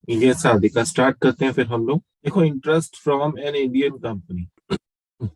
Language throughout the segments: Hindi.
ये साधिका स्टार्ट करते हैं फिर हम लोग। देखो, interest from an Indian company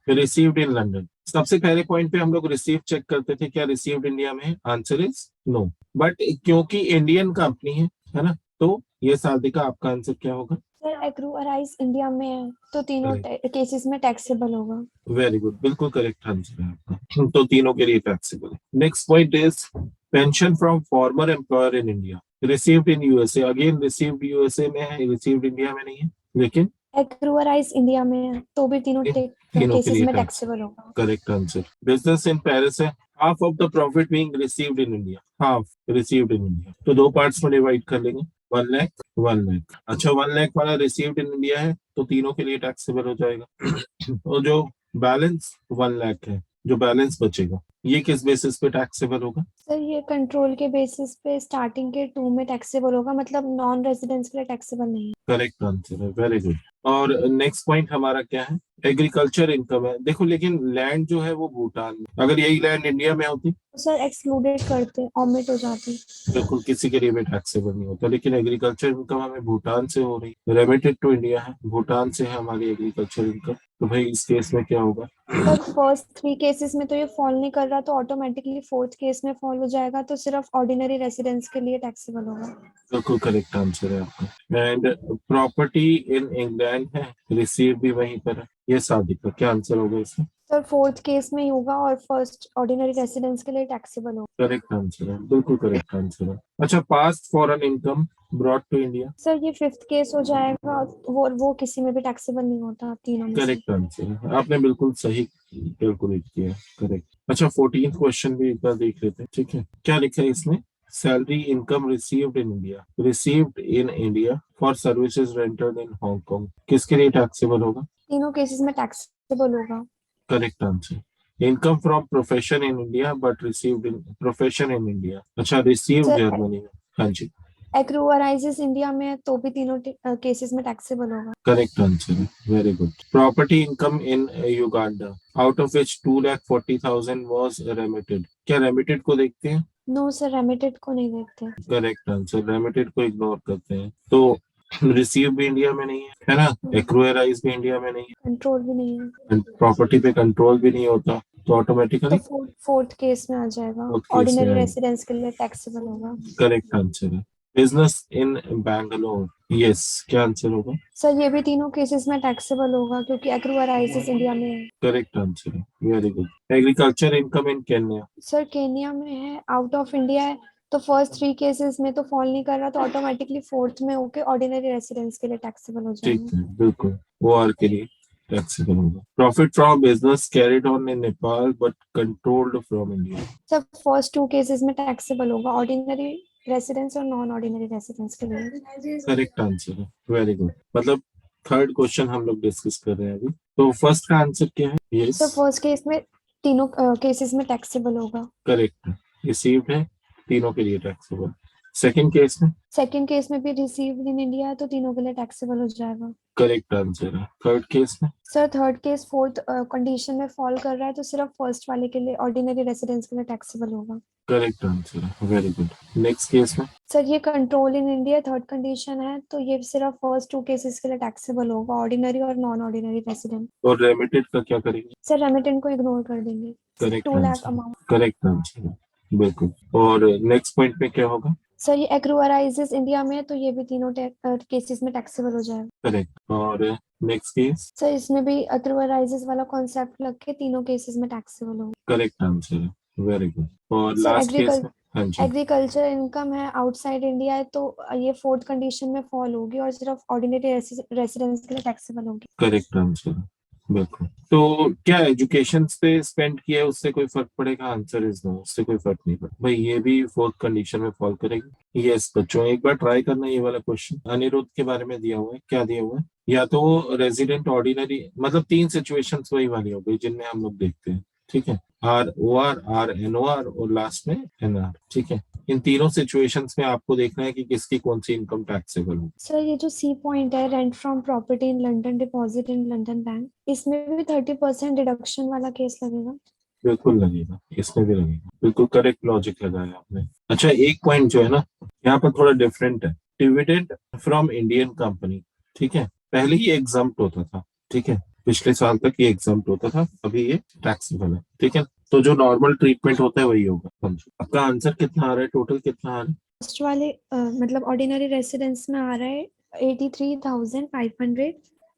received in London. सबसे पहले पॉइंट पे हम लोग रिसीव चेक करते थे, क्या रिसीव्ड इंडिया में है? Answer is no. बट क्योंकि इंडियन कंपनी है ना, तो ये साधिका आपका आंसर क्या होगा? सर एक्रूअराइज इंडिया में है तो तीनों केसेस में टैक्सेबल होगा। वेरी गुड, बिल्कुल करेक्ट आंसर है आपका। तो तीनों के लिए टैक्सेबल है। Next point is pension from former employer in India received in USA. Again received USA में है, रिसीव्ड इंडिया में नहीं है, लेकिन एक्रूअराइज इंडिया में है तो भी तीनों तीनों के केसेस लिए में टैक्स। टैक्सेबल होगा। Correct answer. Business in Paris है, half of the profit being received in India, half received in India. तो दो पार्ट्स में डिवाइड कर लेंगे, 1 लाख 1 लाख। अच्छा, 1 लाख वाला रिसीव्ड इन इंडिया है तो तीनों के लिए टैक्सेबल हो जाएगा। और जो बैलेंस 1 लाख है, जो बैलेंस बचेगा, ये किस बेसिस पे टैक्सेबल होगा? सर ये कंट्रोल के बेसिस पे स्टार्टिंग के 2 में टैक्सेबल होगा, मतलब नॉन रेजिडेंट्स के लिए टैक्सेबल नहीं है। करेक्ट आंसर है, वेरी गुड। और नेक्स्ट पॉइंट हमारा क्या है? एग्रीकल्चर इनकम है। देखो, लेकिन लैंड जो है वो भूटान में, अगर यही लैंड इंडिया में होती तो सर एक्सक्लूडेड करते, ऑमिट हो जाती। बिल्कुल किसी के लिए भी टैक्सेबल नहीं होता। लेकिन एग्रीकल्चर इनकम हमें भूटान से हो रही, रेमिटेड टू इंडिया है, भूटान से है हमारी एग्रीकल्चर इनकम। तो भाई इस केस में क्या होगा? सर फर्स्ट 3 केसेस में तो ये फॉल नहीं कर रहा, तो ऑटोमेटिकली फोर्थ केस में फॉल हो जाएगा, तो सिर्फ ऑर्डिनरी रेसिडेंट्स के लिए टैक्सेबल होगा। बिल्कुल करेक्ट आंसर है आपका। एंड प्रॉपर्टी इन इंग्लैंड है, रिसीव भी वहीं पर है, ये शादी का क्या आंसर होगा इसमें? सर फोर्थ केस में ही होगा और फर्स्ट ऑर्डिनरी रेसिडेंट्स के लिए टैक्सेबल होगा। करेक्ट आंसर है, बिल्कुल करेक्ट आंसर है। अच्छा, past foreign income brought to India. Sir ये फिफ्थ केस हो जाएगा, वो किसी में भी टैक्सेबल नहीं होता तीनों में से। करेक्ट आंसर है, आपने बिल्कुल सही कैलकुलेट किया, करेक्ट। अच्छा, 14th क्वेश्चन भी एक बार देख लेते हैं, ठीक है? क्या लिखा है इसमें? Salary income received in India, received in India for services rendered in Hong Kong, किसके लिए टैक्सेबल होगा? तीनों केसेस में टैक्सेबल होगा। Correct answer. Income from profession in India but received in profession in India. अच्छा, रिसीव्ड सर जर्मनी में। हाँ जी, एक्रूअराइजेस इंडिया में है तो भी तीनों केसेस में टैक्सेबल होगा। करेक्ट आंसर है, very good. Property income in Uganda, out of which 2,40,000 was remitted. क्या रेमिटेड को देखते हैं? नो सर रेमिटेड को नहीं देखते। करेक्ट आंसर, रेमिटेड को इग्नोर करते हैं। तो रिसीव भी इंडिया में नहीं है ना? एक्वायराइज भी इंडिया में नहीं कंट्रोल भी नहीं है है, प्रॉपर्टी पे कंट्रोल भी नहीं होता, तो तो ऑटोमेटिकली फोर्थ केस में आ जाएगा, फोर्थ केस में ऑर्डिनरी आएगा। रेसिडेंस के लिए टैक्सेबल होगा। करेक्ट आंसर है। बिजनेस इन बैंगलोर, यस, क्या आंसर होगा? सर ये भी तीनों केसेस में टैक्सेबल होगा क्योंकि एक्रूअराइजेस इंडिया में है। करेक्ट आंसर है, very good. Agriculture income in Kenya. Sir Kenya में है, आउट ऑफ इंडिया है, तो फर्स्ट 3 केसेस में तो फॉल नहीं कर रहा, तो ऑटोमेटिकली फोर्थ में होके ऑर्डिनरी रेसिडेंस के लिए टैक्सेबल हो ठीक जाएगा। है, बिल्कुल वो आर के लिए टैक्सेबल होगा। Profit from business carried on in Nepal but controlled from India. Sir first 2 cases में टैक्सेबल होगा, ऑर्डिनरी रेसिडेंस और नॉन ऑर्डिनरी रेसिडेंस के लिए। करेक्ट आंसर है, वेरी गुड। मतलब थर्ड क्वेश्चन हम लोग डिस्कस कर रहे हैं अभी। तो फर्स्ट का आंसर क्या है? यस, सर फर्स्ट केस में तीनों केसेस में टैक्सेबल होगा। करेक्ट है, रिसीव्ड है, तीनों के लिए टैक्सेबल। सेकंड केस में सेकंड केस में भी रिसीव्ड इन इंडिया है तो तीनों के लिए टैक्सेबल हो जाएगा। करेक्ट आंसर है। थर्ड केस में sir third case fourth condition में फॉल कर रहा है तो सिर्फ फर्स्ट वाले के लिए ऑर्डिनरी रेसिडेंस के लिए टैक्सेबल होगा। करेक्ट आंसर है, वेरी गुड। नेक्स्ट केस में सर ये control in India third condition है तो ये सिर्फ फर्स्ट 2 केसेस के लिए टैक्सेबल होगा, ऑर्डिनरी और नॉन ऑर्डिनरी रेसिडेंट। और रेमिटेड का क्या करेंगे? सर रेमिटेंट को इग्नोर कर देंगे। Correct 2 lakh answer, amount. Correct answer है, बिल्कुल। और नेक्स्ट पॉइंट पे क्या होगा? सर ये एक्रूअराइजेस इंडिया में है तो ये भी तीनों केसेस में टैक्सेबल हो जाएगा। करेक्ट। और नेक्स्ट केस सर इसमें भी एक्रूअराइजेस वाला कॉन्सेप्ट लग के तीनों केसेस में टैक्सेबल होगा। करेक्ट आंसर है, वेरी गुड। और सर लास्ट केस में, हाँ जी, एग्रीकल्चर इनकम है आउटसाइड इंडिया है तो ये फोर्थ कंडीशन में फॉल होगी और सिर्फ ऑर्डिनरी रेसिडेंस के लिए टैक्सेबल होगी। करेक्ट आंसर है, बिल्कुल। तो क्या एजुकेशन पे स्पेंड किया है उससे कोई फर्क पड़ेगा? आंसर इज नो, उससे कोई फर्क नहीं पड़ता भाई, ये भी फोर्थ कंडीशन में फॉल करेगी। यस बच्चों, एक बार ट्राई करना ये वाला क्वेश्चन। अनिरुद्ध के बारे में दिया हुआ है, क्या दिया हुआ है? या तो रेजिडेंट ऑर्डिनरी, मतलब 3 सिचुएशंस वही वाली हो गई जिनमें हम लोग देखते हैं, ठीक है? ROR, RNOR और लास्ट में NR, ठीक है? इन तीनों सिचुएशंस में आपको देखना है कि किसकी कौन सी इनकम टैक्सेबल हो। सर ये जो सी पॉइंट है, rent from property in London, deposit in London bank, इसमें भी 30% डिडक्शन वाला केस लगेगा। बिल्कुल लगेगा, इसमें भी लगेगा, बिल्कुल करेक्ट लॉजिक लगाया आपने। अच्छा, एक पॉइंट जो है ना, यहाँ पर थोड़ा डिफरेंट है। डिविडेंड फ्रॉम इंडियन कंपनी, ठीक है, पहले ही एग्जम्प्ट होता था, ठीक है, पिछले साल तक ये एग्जम्प्ट होता था, अभी ये टैक्सेबल है, ठीक है। तो जो नॉर्मल ट्रीटमेंट होता है वही होगा। हाँ जी, आपका आंसर कितना आ रहा है, टोटल कितना आ रहा है? फर्स्ट वाले मतलब ऑर्डिनरी रेसिडेंस में आ रहा है 83,500,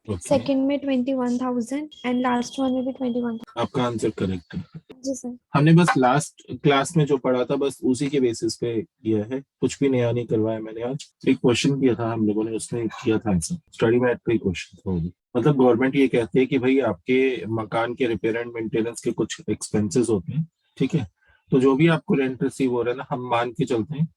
ओके, सेकंड में 21,000 एंड लास्ट वन में भी 21,000। आपका आंसर करेक्ट है। जी सर। हमने बस लास्ट क्लास में जो पढ़ा था बस उसी के बेसिस पे किया है, कुछ भी नया नहीं करवाया मैंने। आज एक क्वेश्चन किया था हम लोगों ने, उसमें किया था ऐसा, स्टडी में कई क्वेश्चन होगी। मतलब गवर्नमेंट ये कहती है कि भाई आपके मकान के रिपेयर एंड मेंटेनेंस के कुछ एक्सपेंसेस होते हैं, ठीक है, तो जो भी आपको रेंट रिसीव हो रहा है ना, हम मान के चलते हैं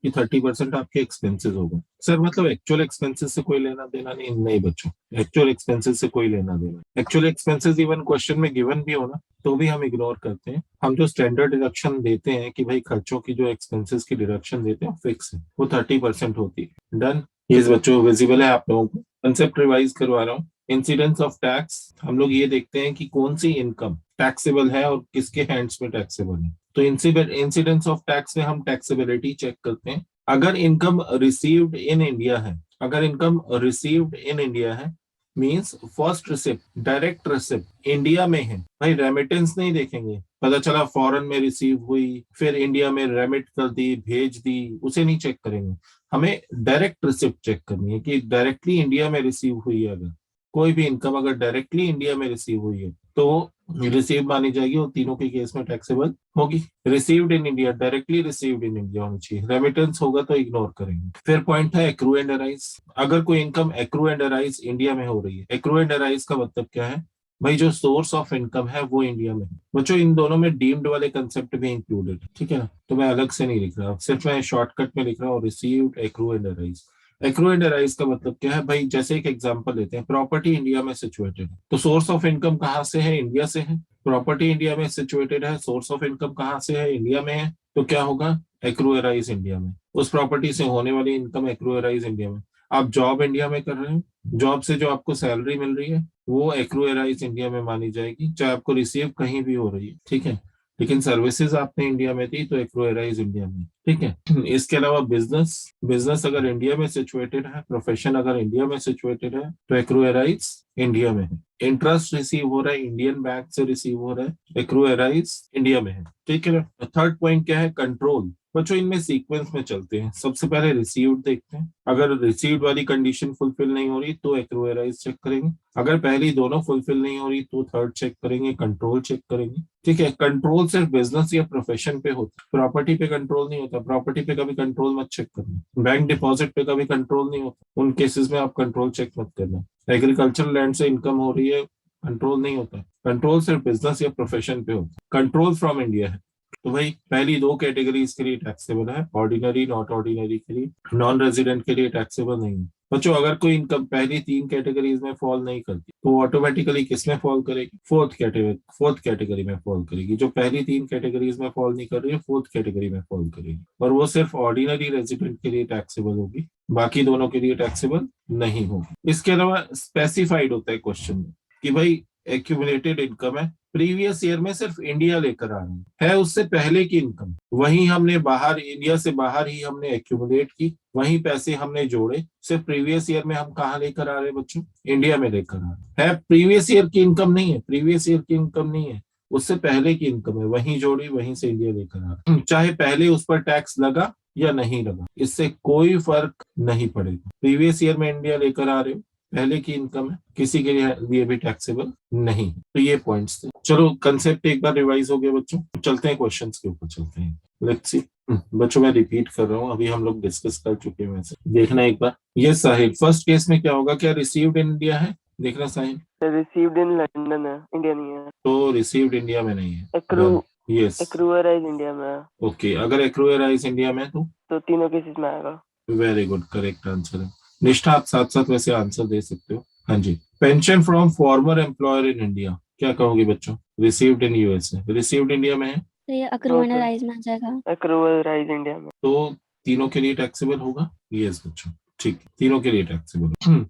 कि 30% आपके एक्सपेंसेस होगा। सर मतलब एक्चुअल एक्सपेंसेस से कोई लेना देना नहीं, नहीं बच्चों, एक्चुअल एक्सपेंसेस से कोई लेना देना। एक्चुअल एक्सपेंसेस इवन क्वेश्चन में गिवन भी हो ना तो भी हम इग्नोर करते हैं। हम जो स्टैंडर्ड डिडक्शन देते हैं कि भाई खर्चों की जो एक्सपेंसेस की डिडक्शन देते हैं फिक्स है, वो 30% होती है। डन। ये बच्चों विजिबल है आप लोगों को, कंसेप्ट रिवाइज करवा रहा हूँ। इंसिडेंस ऑफ टैक्स, हम लोग ये देखते हैं कि कौन सी इनकम टैक्सेबल है और किसके हैंड्स में टैक्सेबल है। तो इंसिडेंस ऑफ टैक्स में हम टैक्सेबिलिटी चेक करते हैं। अगर इनकम रिसीव्ड इन इंडिया है, अगर इनकम रिसीव्ड इन इंडिया है means first receipt, direct receipt India में है, भाई रेमिटेंस नहीं देखेंगे, पता चला फॉरेन में रिसीव हुई फिर इंडिया में रेमिट कर दी, भेज दी, उसे नहीं चेक करेंगे। हमें डायरेक्ट रिसिप्ट चेक करनी है कि डायरेक्टली इंडिया में रिसीव हुई है। अगर कोई भी इनकम अगर डायरेक्टली इंडिया में रिसीव हुई है तो रिसीव मानी जाएगी और तीनों के केस में टैक्सेबल होगी। Received in India, directly received in India होनी चाहिए, रेमिटेंस होगा तो इग्नोर करेंगे। फिर पॉइंट है एक्रू एंड अराइज। अगर कोई income accrue and arise India में हो रही है, एक्रू एंड अराइज का मतलब क्या है, भाई जो सोर्स ऑफ इनकम है वो इंडिया में है। बच्चों इन दोनों में डीम्ड वाले कंसेप्ट भी इंक्लूडेड, ठीक है ना, तो मैं अलग से नहीं लिख रहा, सिर्फ मैं शॉर्टकट में लिख रहा हूँ received, accrue and arise. Accrue and arise का मतलब क्या है, भाई जैसे एक एग्जांपल लेते हैं, प्रॉपर्टी इंडिया में सिचुएटेड है तो सोर्स ऑफ इनकम कहाँ से है, इंडिया से है। प्रॉपर्टी इंडिया में सिचुएटेड है, सोर्स ऑफ इनकम कहाँ से है, इंडिया में है, तो क्या होगा, एक्रू अराइज इंडिया में। उस प्रॉपर्टी से होने वाली इनकम एक्रू अराइज इंडिया में। आप जॉब इंडिया में कर रहे हैं, जॉब से जो आपको सैलरी मिल रही है वो एक्रू अराइज इंडिया में मानी जाएगी, चाहे आपको रिसीव कहीं भी हो रही है, ठीक है, लेकिन सर्विसेज आपने इंडिया में दी तो एक्रू अराइज इंडिया में, ठीक है। इसके अलावा बिजनेस, बिजनेस अगर इंडिया में सिचुएटेड है, प्रोफेशन अगर इंडिया में सिचुएटेड है तो एक्रू अराइज इंडिया में है। इंटरेस्ट रिसीव हो रहा है इंडियन बैंक से रिसीव हो रहा है, एक्रू अराइज इंडिया में है, ठीक है ना। थर्ड पॉइंट क्या है, कंट्रोल। बच्चों इनमें सीक्वेंस में चलते हैं, सबसे पहले रिसीव्ड देखते हैं, अगर रिसीव्ड वाली कंडीशन फुलफिल नहीं हो रही तो एक्रू अराइज चेक करेंगे, अगर पहली दोनों फुलफिल नहीं हो रही तो थर्ड चेक करेंगे, कंट्रोल चेक करेंगे, ठीक है। कंट्रोल सिर्फ बिजनेस या प्रोफेशन पे होता है, प्रॉपर्टी पे कंट्रोल नहीं होता, प्रॉपर्टी पे कभी कंट्रोल मत चेक करना, बैंक डिपॉजिट पे कभी कंट्रोल नहीं होता, उन केसेस में आप कंट्रोल चेक मत करना। एग्रीकल्चरल लैंड से इनकम हो रही है, कंट्रोल नहीं होता, कंट्रोल सिर्फ बिजनेस या प्रोफेशन पे होता है। कंट्रोल फ्रॉम इंडिया है तो भाई पहली दो कैटेगरीज के लिए टैक्सेबल है, ऑर्डिनरी नॉट ऑर्डिनरी के लिए, नॉन रेजिडेंट के लिए टैक्सेबल नहीं है। बच्चों अगर कोई इनकम पहली तीन कैटेगरीज में फॉल नहीं करती तो ऑटोमेटिकली किसमें फॉल करेगी, फोर्थ कैटेगरी में फॉल करेगी। जो पहली तीन कैटेगरीज में फॉल नहीं कर रही है फोर्थ कैटेगरी में फॉल करेगी, और वो सिर्फ ऑर्डिनरी रेजिडेंट के लिए टैक्सेबल होगी, बाकी दोनों के लिए टैक्सेबल नहीं होगी। इसके अलावा स्पेसिफाइड होता है क्वेश्चन में कि भाई एक्यूमुलेटेड इनकम है, प्रीवियस ईयर में सिर्फ इंडिया लेकर आ रहे है उससे पहले की इनकम, वहीं हमने बाहर, इंडिया से बाहर ही हमने एक्यूमुलेट की, वहीं पैसे हमने जोड़े, सिर्फ प्रीवियस ईयर में हम कहाँ लेकर आ रहे हैं बच्चों, इंडिया में लेकर आ रहे हैं। प्रीवियस ईयर की इनकम नहीं है, प्रीवियस ईयर की इनकम नहीं है, उससे पहले की इनकम है, वहीं जोड़ी वहीं से इंडिया लेकर आ रहे हैं, चाहे पहले उस पर टैक्स लगा या नहीं लगा, इससे कोई फर्क नहीं पड़ेगा। प्रीवियस ईयर में इंडिया लेकर आ रहे हो, पहले की इनकम है, किसी के लिए भी टैक्सेबल नहीं। तो ये पॉइंट्स थे। चलो कंसेप्ट एक बार रिवाइज हो गया बच्चों, चलते हैं क्वेश्चंस के ऊपर चलते हैं। Let's see. बच्चों मैं रिपीट कर रहा हूँ, अभी हम लोग डिस्कस कर चुके हैं, वैसे देखना एक बार। ये साहिल, फर्स्ट केस में क्या होगा, क्या रिसीव्ड इन इंडिया है, देखना साहिल। रिसीव्ड इन लंदन है, इंडिया नहीं है। तो रिसीव्ड इंडिया में नहीं है, एक्रू यस, एक्रूअराइज इंडिया में है। ओके। अगर एक्रूअराइज इंडिया में तो तीनों केसेस में आएगा। वेरी गुड, करेक्ट आंसर है। निष्ठा आप साथ साथ वैसे आंसर दे सकते हो। हाँ जी। Pension from former employer in India, क्या कहोगे बच्चों, received in USA, received India में है तो ये अक्रूअराइज में आ जाएगा। एक्रूअराइज इंडिया में, तो तीनों के लिए टैक्सेबल होगा, यस बच्चों, ठीक, तीनों के लिए टैक्सेबल।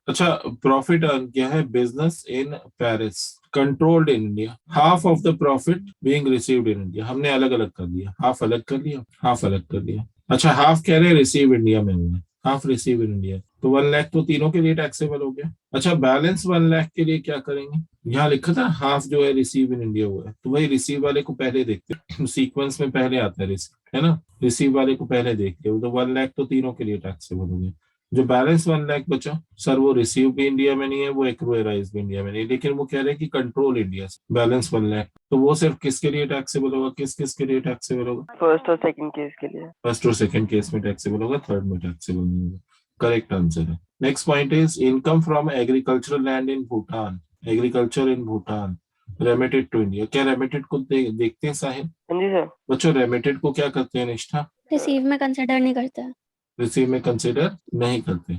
अच्छा, प्रॉफिट अर्न किया है business in Paris, controlled in India, half of the profit being received in India, हमने अलग अलग कर लिया, हाफ अलग कर लिया, हाफ अलग कर लिया। अच्छा, हाफ कह रहे हैं रिसीव इंडिया में हुआ है, हाफ रिसीव इन इंडिया। तो 1 लाख तो तीनों के लिए टैक्सेबल हो गया। अच्छा, बैलेंस 1 लाख के लिए क्या करेंगे? यहाँ लिखा था हाफ जो है रिसीव इन इंडिया हुआ है, तो भाई रिसीव वाले को पहले देखते हैं। सीक्वेंस में पहले आता है रिसीव, है ना, रिसीव वाले को पहले देखते हो। तो 1 लाख तो तीनों के लिए टैक्सेबल हो गया। जो बैलेंस 1 लाख बचा सर, वो रिसीव भी इंडिया में नहीं है, वो एक्रूअराइज भी इंडिया में नहीं है, लेकिन वो कह रहे हैं कि कंट्रोल इंडिया से बैलेंस 1 लाख, तो वो सिर्फ किसके लिए टैक्सेबल होगा, किस किस के लिए टैक्सेबल होगा? फर्स्ट और सेकंड केस के लिए। फर्स्ट और सेकंड केस में टैक्सेबल होगा, थर्ड में टैक्सेबल नहीं होगा। करेक्ट आंसर है। Next point is income from agricultural land in Bhutan, agriculture in Bhutan remitted to India. क्या रेमिटेड को देखते हैं साहिल? हाँ जी सर। बच्चों रेमिटेड को क्या करते हैं निष्ठा? रिसीव में कंसिडर नहीं करता, रिसीव में कंसिडर नहीं करते।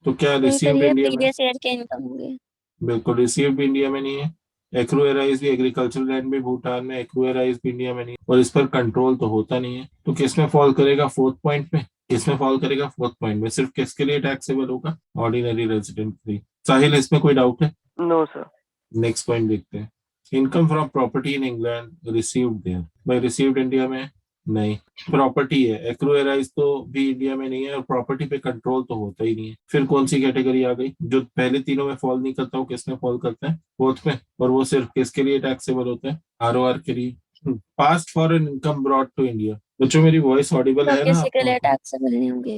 तो क्या तो ये रिसीव्ड करिए इंडिया में? प्रीवियस ईयर के इनकम होंगे। बिल्कुल, रिसीव्ड इंडिया में नहीं है। एक्रूअराइज भी एग्रीकल्चरल लैंड भी भूटान में, एक्रूअराइज भी इंडिया में नहीं है, और इस पर कंट्रोल तो होता नहीं है। तो किस में फॉल करेगा? फोर्थ पॉइंट में। किसमें फॉल करेगा? फोर्थ पॉइंट में। सिर्फ किसके लिए टैक्सेबल होगा? Ordinary resident free. साहिल, इसमें कोई डाउट है? No sir. नेक्स्ट पॉइंट देखते हैं। Income from property in England received there, भाई रिसीव्ड इंडिया में नहीं, प्रॉपर्टी है। एक्रूअराइज तो भी इंडिया में नहीं है, और प्रॉपर्टी पे कंट्रोल तो होता ही नहीं है। फिर कौन सी कैटेगरी आ गई? जो पहले तीनों में फॉल नहीं करता, वो किसमें फॉल करता है? फोर्थ में। और वो सिर्फ किसके लिए टैक्सेबल होता है? आरओआर के लिए। Past foreign income brought to India. बच्चों मेरी वॉइस ऑडिबल तो है ना किसी के लिए आपको? टैक्सेबल नहीं होंगे।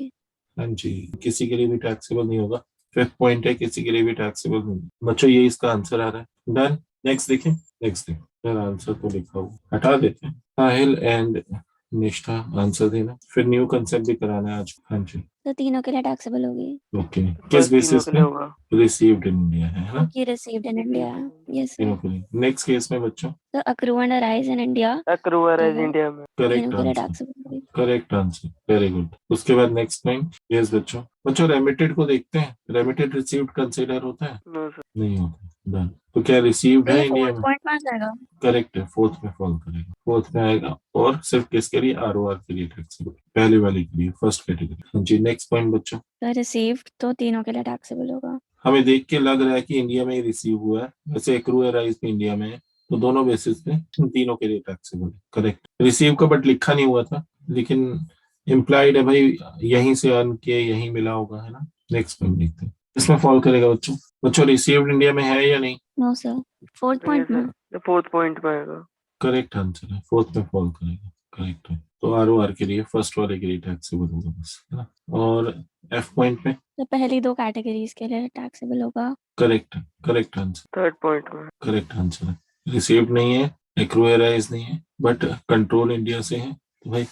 हाँ जी, किसी के लिए भी टैक्सेबल नहीं होगा। फिफ्थ पॉइंट है, किसी के लिए भी टैक्सेबल नहीं। बच्चों ये इसका आंसर आ रहा है। डन। नेक्स्ट देखें। नेक्स्ट देखें, आंसर तो लिखा हुआ हटा देते हैं। साहिल एंड निष्ठा आंसर देना, फिर न्यू कंसेप्ट भी कराना है आज। हाँ जी, तो तीनों के लिए टैक्सेबल होगी ओके। बस किस तीनों बेसिस के पे? लिए होगा। रिसीव्ड इन इंडिया है ना, क्योंकि रिसीव्ड इन इंडिया। यस तीनों सर। के लिए। नेक्स्ट केस में बच्चों तो accrue and arise in India एक्रूअराइज तो इंडिया में। तीनों करेक्ट के लिए आंसर। टैक्सेबल होगी। Correct answer, very good. उसके बाद नेक्स्ट पॉइंट। यस बच्चों। बच्चों रेमिटेड को देखते हैं। रेमिटेड रिसीव्ड कंसीडर होता है? No sir. नहीं होता। डन। तो क्या रिसीव्ड तो ये है इंडिया फोर्थ में? पॉइंट में आ जाएगा। करेक्ट है, फोर्थ में फॉल करेगा, फोर्थ में आएगा। और सिर्फ किसके लिए? आरओआर के लिए टैक्सेबल, पहले वाले के लिए, फर्स्ट कैटेगरी। हाँ जी, नेक्स्ट पॉइंट बच्चों। तो रिसीव्ड तो तीनों के लिए टैक्सेबल होगा। हमें देख के लग रहा है कि इंडिया में ही रिसीव हुआ है, वैसे एक्रूअराइज भी इंडिया में है, तो दोनों बेसिस पे तीनों के लिए टैक्सेबल है। करेक्ट। रिसीव का बट लिखा नहीं हुआ था, लेकिन इम्प्लाइड है भाई, यहीं से अर्न किए यहीं मिला होगा, है ना। नेक्स्ट पॉइंट देखते हैं, इसमें फॉल करेगा बच्चों। बच्चों रिसीव्ड इंडिया में है या नहीं? नो सर, फोर्थ पॉइंट में। फोर्थ पॉइंट में आएगा। करेक्ट आंसर है, फोर्थ में फॉल करेगा। करेक्ट है, तो आरओआर के लिए, फर्स्ट वाले के लिए टैक्सेबल होगा बस, है ना। और एफ पॉइंट में? तो पहली दो कैटेगरीज के लिए टैक्सेबल होगा। करेक्ट है, करेक्ट आंसर। थर्ड पॉइंट में। करेक्ट आंसर है। रिसीव्ड नहीं है, एक्रूअराइज नहीं है, बट कंट्रोल इंडिया से है, तो भाई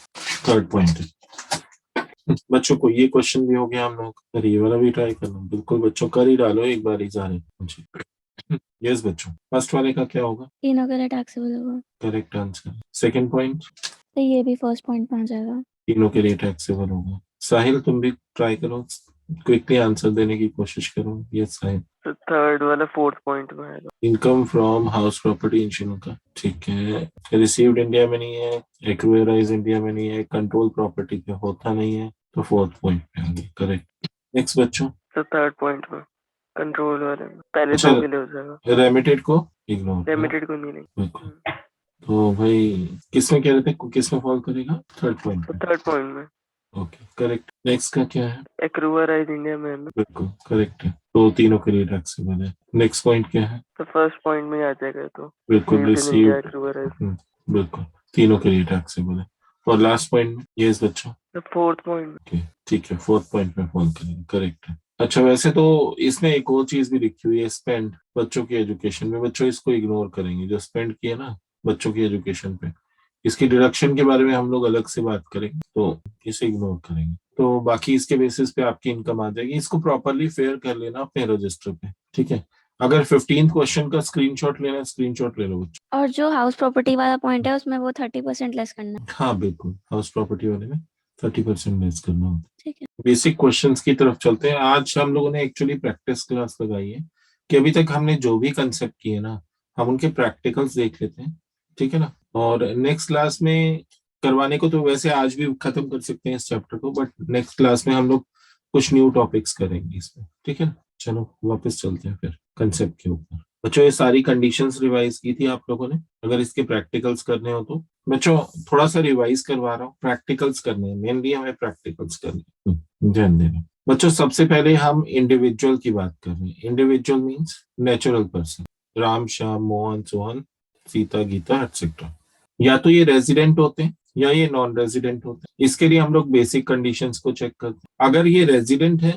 थर्ड पॉइंट है। बच्चों को ये क्वेश्चन भी हो गया हम लोग, अरे ये वाला भी ट्राई करना। बिल्कुल बच्चों, कर ही डालो एक बार ही सारे। यस बच्चों, फर्स्ट वाले का क्या होगा? तीनों के लिए टैक्सेबल होगा। Correct answer. Second point? तो ये भी फर्स्ट पॉइंट में आ जाएगा। तीनों के लिए टैक्सेबल होगा। साहिल तुम भी ट्राई करो, क्विकली आंसर देने की कोशिश करो। यस साहिल। तो थर्ड वाला फोर्थ पॉइंट में आएगा। Income from house property insurance का, ठीक है। रिसीव्ड इंडिया में नहीं है, एक्रूअराइज इंडिया में नहीं है, कंट्रोल प्रॉपर्टी पे होता नहीं है, तो फोर्थ पॉइंट पे आ गया। करेक्ट। नेक्स्ट बच्चों। तो थर्ड पॉइंट में कंट्रोल वाले में पहले अच्छा, दो के लिए हो जाएगा। रेमिटेड को इग्नोर। लिमिटेड को नहीं। बिल्कुल। तो भाई किसमें कह रहे थे, किसमें फॉल करेगा? थर्ड पॉइंट तो पे। थर्ड पॉइंट में ओके करेक्ट। नेक्स्ट का क्या है? एक्रूअराइज इंडिया में है ना। बिल्कुल करेक्ट है, तो तीनों के लिए टैक्सेबल है। नेक्स्ट पॉइंट क्या है? तो फर्स्ट पॉइंट में आ जाएगा। तो बिल्कुल received in India, रिसीव्ड, एक्रूअराइज। बिल्कुल तीनों के लिए टैक्सेबल है। और लास्ट पॉइंट में? यस बच्चों। तो फोर्थ पॉइंट में। ओके ठीक है, फोर्थ पॉइंट में फॉल करेंगे। करेक्ट है। अच्छा, वैसे तो इसमें एक और चीज भी लिखी हुई है, स्पेंड बच्चों की एजुकेशन में। बच्चों इसको इग्नोर करेंगे, जो स्पेंड किया ना बच्चों की एजुकेशन पे, इसकी डिडक्शन के बारे में हम लोग अलग से बात करेंगे, तो इसे इग्नोर करेंगे। तो बाकी इसके बेसिस पे आपकी इनकम आ जाएगी। इसको प्रॉपरली फेयर कर लेना अपने रजिस्टर पे, ठीक है। अगर 15th क्वेश्चन का स्क्रीनशॉट लेना है, स्क्रीनशॉट ले लो बच्चों। और जो हाउस प्रॉपर्टी वाला पॉइंट है उसमें वो 30% लेस करना है। हाँ बिल्कुल, हाउस प्रॉपर्टी वाले में 30% लेस करना होता है। ठीक है। बेसिक क्वेश्चंस की तरफ चलते हैं। आज हम लोगों ने एक्चुअली प्रैक्टिस क्लास लगाई है कि अभी तक हमने जो भी कंसेप्ट किए ना, हम उनके प्रैक्टिकल्स देख लेते हैं, ठीक है ना। और नेक्स्ट क्लास में करवाने को तो वैसे आज भी खत्म कर सकते हैं इस चैप्टर को, बट नेक्स्ट क्लास में हम लोग कुछ न्यू टॉपिक्स करेंगे इसमें, ठीक है ना। चलो वापस चलते हैं फिर कंसेप्ट के ऊपर। बच्चों ये सारी कंडीशंस रिवाइज की थी आप लोगों ने, अगर इसके प्रैक्टिकल्स करने हो तो। बच्चों थोड़ा सा रिवाइज करवा रहा हूँ, प्रैक्टिकल्स करने हैं, मेनली हमें प्रैक्टिकल्स करने हैं। ध्यान देना बच्चों, सबसे पहले हम इंडिविजुअल की बात कर रहे हैं। Individual means natural person, Ram Shyam Mohan Sohan Sita Gita etcetera. या तो ये रेजिडेंट होते हैं या ये नॉन रेजिडेंट होते हैं। इसके लिए हम लोग बेसिक कंडीशंस को चेक करते हैं। अगर ये रेजिडेंट है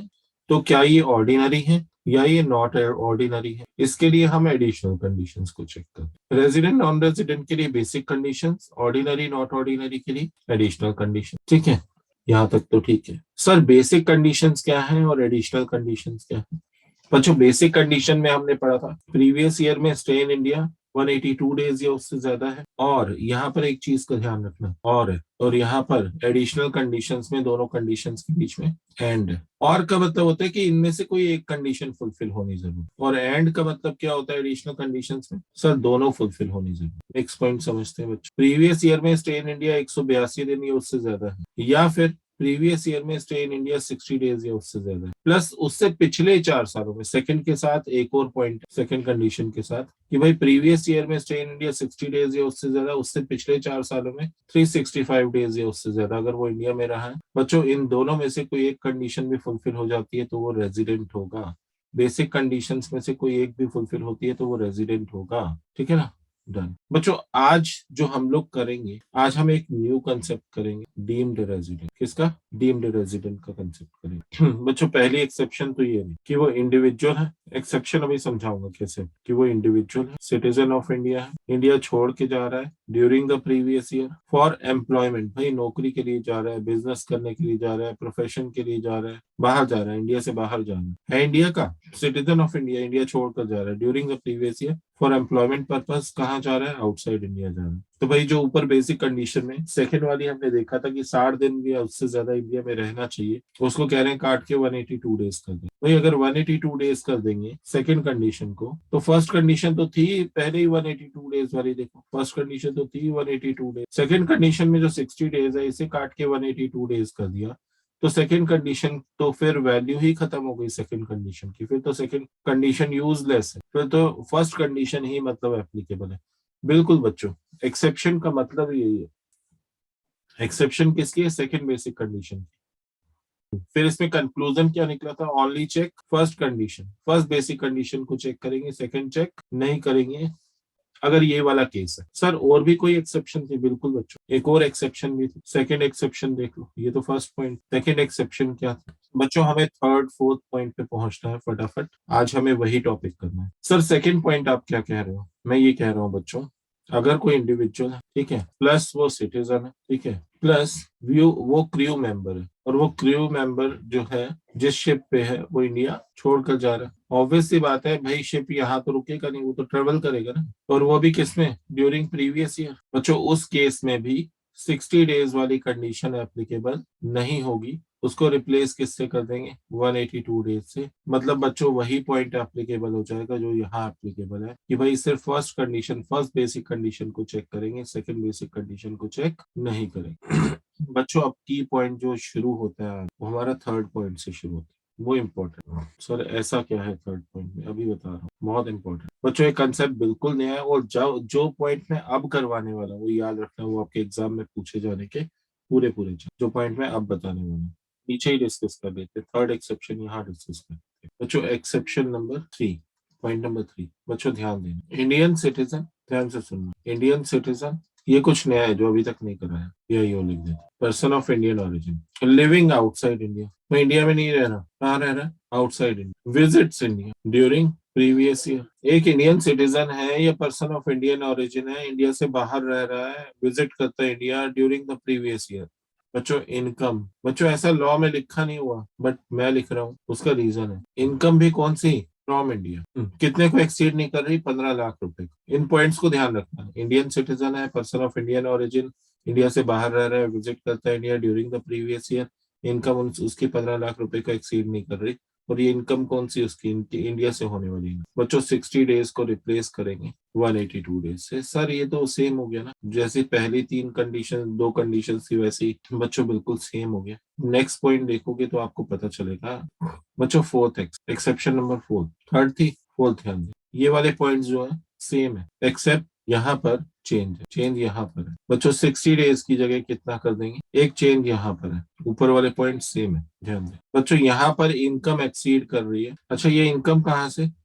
तो क्या ये ऑर्डिनरी है या ये नॉट ऑर्डिनरी है, इसके लिए हम एडिशनल कंडीशंस को चेक करते हैं। रेजिडेंट नॉन रेजिडेंट के लिए basic conditions, ordinary not ordinary के लिए एडिशनल कंडीशन। ठीक है, यहाँ तक तो ठीक है। सर बेसिक कंडीशंस क्या है और एडिशनल कंडीशंस क्या है? बच्चों बेसिक कंडीशन में हमने पढ़ा था प्रीवियस ईयर में स्टे इन इंडिया 182 डेज या उससे ज्यादा है, और यहाँ पर एक चीज का ध्यान रखना, और यहाँ पर एडिशनल कंडीशंस में दोनों कंडीशंस के बीच में एंड। और का मतलब होता है कि इनमें से कोई एक कंडीशन फुलफिल होनी जरूरी, और एंड का मतलब क्या होता है एडिशनल कंडीशंस में? सर दोनों फुलफिल होनी जरूरी। नेक्स्ट पॉइंट समझते हैं बच्चों। प्रीवियस ईयर में स्टे इन इंडिया 182 दिन या उससे ज्यादा है, या फिर प्रीवियस ईयर में स्टे इन इंडिया 60 डेज या उससे ज्यादा है, प्लस उससे पिछले 4 सालों में, सेकंड के साथ एक और पॉइंट, सेकंड कंडीशन के साथ कि भाई प्रीवियस ईयर में स्टे इन इंडिया 60 डेज या उससे ज्यादा, उससे पिछले 4 सालों में 365 डेज या उससे ज्यादा अगर वो इंडिया में रहा है। बच्चों इन दोनों में से कोई एक कंडीशन भी फुलफिल हो जाती है तो वो रेजिडेंट होगा। बेसिक कंडीशंस में से कोई एक भी फुलफिल होती है तो वो रेजिडेंट होगा। ठीक है ना, डन। बच्चों आज जो हम लोग करेंगे, आज हम एक न्यू कंसेप्ट करेंगे, डीम्ड रेजिडेंट। किसका? डीम्ड रेजिडेंट का कंसेप्ट करेंगे। बच्चों पहली एक्सेप्शन तो ये है कि वो इंडिविजुअल है। एक्सेप्शन अभी समझाऊंगा कैसे, कि वो इंडिविजुअल है, सिटीजन ऑफ इंडिया है, इंडिया छोड़ के जा रहा है during the previous year for employment, भाई नौकरी के लिए जा रहा है, बिजनेस करने के लिए जा रहा है, प्रोफेशन के लिए जा रहा है, बाहर जा रहा है, इंडिया से बाहर जा रहा है इंडिया का सिटीजन ऑफ इंडिया, इंडिया छोड़कर जा रहा है during the previous year for employment purpose. कहाँ जा रहा है? आउटसाइड इंडिया जा रहा है। तो भाई जो ऊपर बेसिक कंडीशन में सेकंड वाली हमने देखा था कि 60 दिन या उससे ज्यादा इंडिया में रहना चाहिए, उसको कह रहे हैं काट के 182 डेज कर दें। भाई अगर 182 डेज कर देंगे सेकंड कंडीशन को, तो फर्स्ट कंडीशन तो थी पहले ही 182 डेज वाली, देखो फर्स्ट कंडीशन तो थी 182 डेज, सेकंड कंडीशन में जो 60 डेज है इसे काट के 182 डेज कर दिया, तो सेकंड कंडीशन तो फिर वैल्यू ही खत्म हो गई सेकंड कंडीशन की, फिर तो सेकंड कंडीशन यूजलेस है, फिर तो फर्स्ट कंडीशन ही मतलब एप्लीकेबल है। बिल्कुल बच्चों, एक्सेप्शन का मतलब यही है। एक्सेप्शन किसकी है? Second basic condition. फिर इसमें कंक्लूजन क्या निकला था? Only check first condition, first basic condition को चेक करेंगे, सेकंड चेक नहीं करेंगे अगर ये वाला केस है। सर और भी कोई एक्सेप्शन थी? बिल्कुल बच्चों, एक और एक्सेप्शन भी थी। सेकंड एक्सेप्शन देख लो, ये तो फर्स्ट पॉइंट, सेकंड एक्सेप्शन क्या था? बच्चों हमें थर्ड फोर्थ पॉइंट पे पहुंचना है फटाफट, आज हमें वही टॉपिक करना है। सर सेकंड पॉइंट आप क्या कह रहे हो? मैं ये कह रहा हूँ बच्चों, अगर कोई इंडिविजुअल है, ठीक है, प्लस वो सिटीजन है, ठीक है, प्लस वो क्रू मेंबर है, और वो क्रू मेंबर जो है जिस शिप पे है वो इंडिया छोड़कर जा रहा है, ऑब्वियस सी बात है भाई शिप यहाँ तो रुकेगा नहीं, वो तो ट्रेवल करेगा ना, और वो भी किसमें? During previous year. बच्चों उस केस में भी 60 डेज वाली कंडीशन एप्लीकेबल नहीं होगी, उसको रिप्लेस किससे कर देंगे? 182 डेज से। मतलब बच्चों वही पॉइंट एप्लीकेबल हो जाएगा जो यहाँ एप्लीकेबल है, कि भाई सिर्फ first condition, first basic condition को चेक करेंगे, सेकंड बेसिक कंडीशन को चेक नहीं करेंगे। बच्चों अब की पॉइंट जो शुरू होता है वो हमारा थर्ड पॉइंट से शुरू होता है, वो इम्पोर्टेंट। सर ऐसा क्या है थर्ड पॉइंट में? अभी बता रहा हूँ, बहुत इंपॉर्टेंट बच्चों, एक कंसेप्ट बिल्कुल नया है, और जो पॉइंट में अब करवाने वाला वो याद रखना, वो आपके एग्जाम में पूछे जाने के पूरे जो पॉइंट में अब बताने वाला हूँ पीछे ही डिस्कस कर लेते। थर्ड एक्सेप्शन यहाँ डिस्कस करते बच्चों। एक्सेप्शन नंबर 3, पॉइंट नंबर 3 बच्चों ध्यान देना, इंडियन सिटीजन, ध्यान से सुनना, इंडियन सिटीजन, ये कुछ नया है जो अभी तक नहीं करा है, यही लिख देते। Person of Indian origin living outside India, मैं इंडिया में नहीं रह रहा, कहाँ रह रहा है? Outside India, visits India during previous year. एक इंडियन सिटीजन है या पर्सन ऑफ इंडियन ओरिजिन है, इंडिया से बाहर रह रहा है, विजिट करता है India during the previous year. बच्चों इनकम, बच्चों ऐसा लॉ में लिखा नहीं हुआ बट मैं लिख रहा हूँ, उसका रीजन है इनकम भी कौन सी? फ्रॉम इंडिया, कितने को एक्सीड नहीं कर रही? 15 लाख रुपए। इन पॉइंट्स को ध्यान रखना, इंडियन सिटीजन है, person of Indian origin, India से बाहर रह रहा है, विजिट करता है India during the previous year, income उसकी 15 लाख रुपए को एक्सीड नहीं कर रही, और ये इनकम कौन सी? उसकी इंडिया से होने वाली है। बच्चों 60 डेज को रिप्लेस करेंगे 182 डेज से। सर ये तो सेम हो गया ना, जैसे पहली 3 कंडीशन, 2 कंडीशन थी वैसे ही बच्चों बिल्कुल सेम हो गया। नेक्स्ट पॉइंट देखोगे तो आपको पता चलेगा बच्चों। फोर्थ एक्सेप्शन नंबर 4, थर्ड थी, फोर्थ ध्यान दें। ये वाले पॉइंट्स जो है सेम है, एक्सेप्ट यहाँ पर चेंज है, चेंज यहाँ पर है। बच्चों 60 डेज की जगह कितना कर देंगे, एक चेंज यहाँ पर है, ऊपर वाले पॉइंट सेम है, ध्यान दें। बच्चों यहाँ पर इनकम एक्सीड कर रही है। अच्छा, ये इनकम कहाँ से,